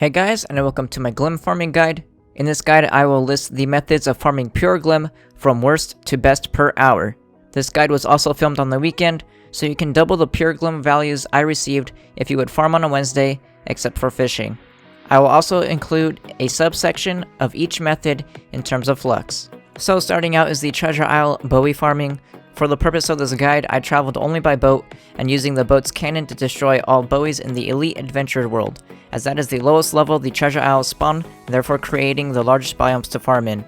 Hey guys, and welcome to my Glim farming guide. In this guide, I will list the methods of farming pure Glim from worst to best per hour. This guide was also filmed on the weekend, so you can double the pure Glim values I received if you would farm on a Wednesday, except for fishing. I will also include a subsection of each method in terms of Flux. So starting out is the Treasure Isle Bowie farming. For the purpose of this guide, I traveled only by boat and using the boat's cannon to destroy all Bowies in the Elite Adventure world, as that is the lowest level the Treasure Isles spawn, therefore creating the largest biomes to farm in.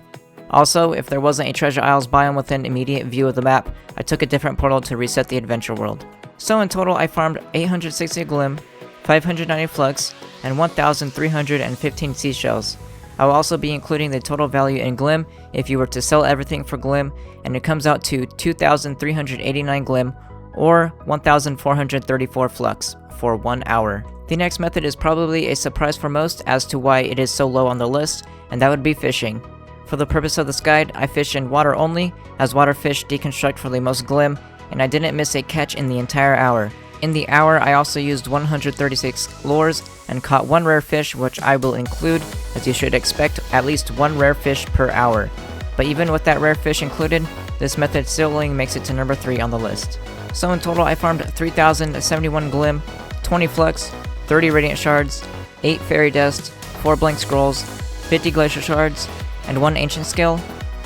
Also, if there wasn't a Treasure Isles biome within immediate view of the map, I took a different portal to reset the adventure world. So in total, I farmed 860 Glim, 590 Flux, and 1,315 seashells. I will also be including the total value in Glim if you were to sell everything for Glim, and it comes out to 2,389 Glim or 1,434 Flux for 1 hour. The next method is probably a surprise for most as to why it is so low on the list, and that would be fishing. For the purpose of this guide, I fish in water only, as water fish deconstruct for the most Glim, and I didn't miss a catch in the entire hour. In the hour, I also used 136 lures and caught one rare fish, which I will include, as you should expect at least one rare fish per hour. But even with that rare fish included, this method still only makes it to number 3 on the list. So in total, I farmed 3,071 Glim, 20 Flux, 30 Radiant Shards, 8 Fairy Dust, 4 Blank Scrolls, 50 Glacier Shards, and 1 Ancient Skill.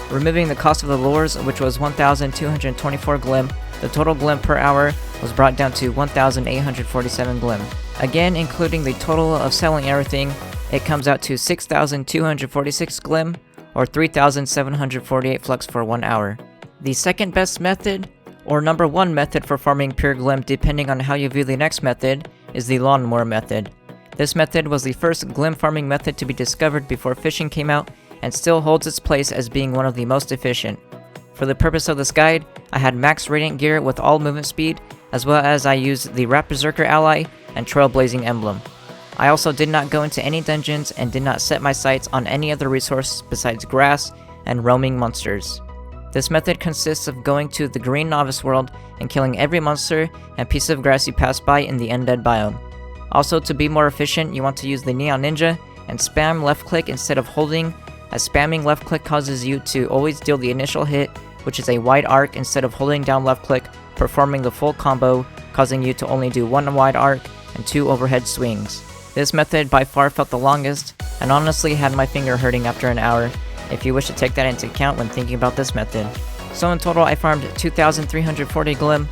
Removing the cost of the lures, which was 1,224 Glim, the total Glim per hour was brought down to 1,847 Glim. Again, including the total of selling everything, it comes out to 6,246 Glim, or 3,748 Flux for 1 hour. The second best method, or number 1 method for farming pure Glim depending on how you view the next method, is the lawnmower method. This method was the first Glim farming method to be discovered before fishing came out, and still holds its place as being one of the most efficient. For the purpose of this guide, I had max radiant gear with all movement speed, as well as I used the Rat Berserker ally and Trailblazing emblem. I also did not go into any dungeons and did not set my sights on any other resource besides grass and roaming monsters. This method consists of going to the Green Novice world and killing every monster and piece of grass you pass by in the Undead biome. Also, to be more efficient, you want to use the Neon Ninja and spam left click instead of holding, as spamming left click causes you to always deal the initial hit, which is a wide arc, instead of holding down left click, performing the full combo, causing you to only do 1 wide arc and 2 overhead swings. This method by far felt the longest, and honestly had my finger hurting after an hour, if you wish to take that into account when thinking about this method. So in total, I farmed 2,340 Glim,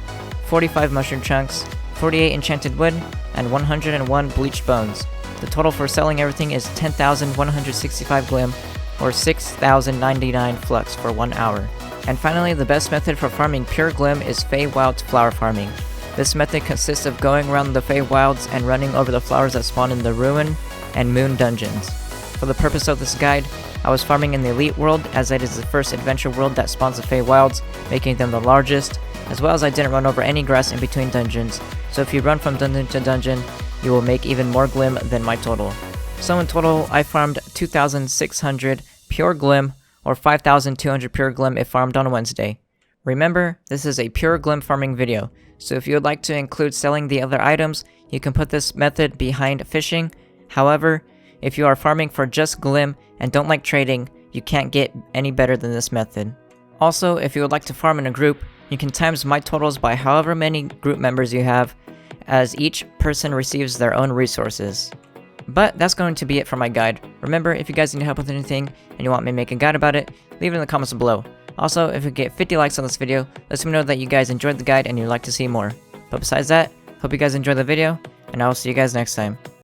45 Mushroom Chunks, 48 Enchanted Wood, and 101 Bleached Bones. The total for selling everything is 10,165 Glim, or 6,099 Flux for 1 hour. And finally, the best method for farming pure Glim is Feywilds flower farming. This method consists of going around the Feywilds and running over the flowers that spawn in the Ruin and Moon dungeons. For the purpose of this guide, I was farming in the Elite world, as it is the first adventure world that spawns the Feywilds, making them the largest, as well as I didn't run over any grass in between dungeons, so if you run from dungeon to dungeon, you will make even more Glim than my total. So in total, I farmed 2,600 pure Glim, or 5,200 pure Glim if farmed on Wednesday. Remember, this is a pure Glim farming video, so if you would like to include selling the other items, you can put this method behind fishing. However, if you are farming for just Glim and don't like trading, you can't get any better than this method. Also, if you would like to farm in a group, you can times my totals by however many group members you have, as each person receives their own resources. But that's going to be it for my guide. Remember, if you guys need help with anything and you want me to make a guide about it, leave it in the comments below. Also, if we get 50 likes on this video, let me know that you guys enjoyed the guide and you'd like to see more. But besides that, hope you guys enjoyed the video, and I will see you guys next time.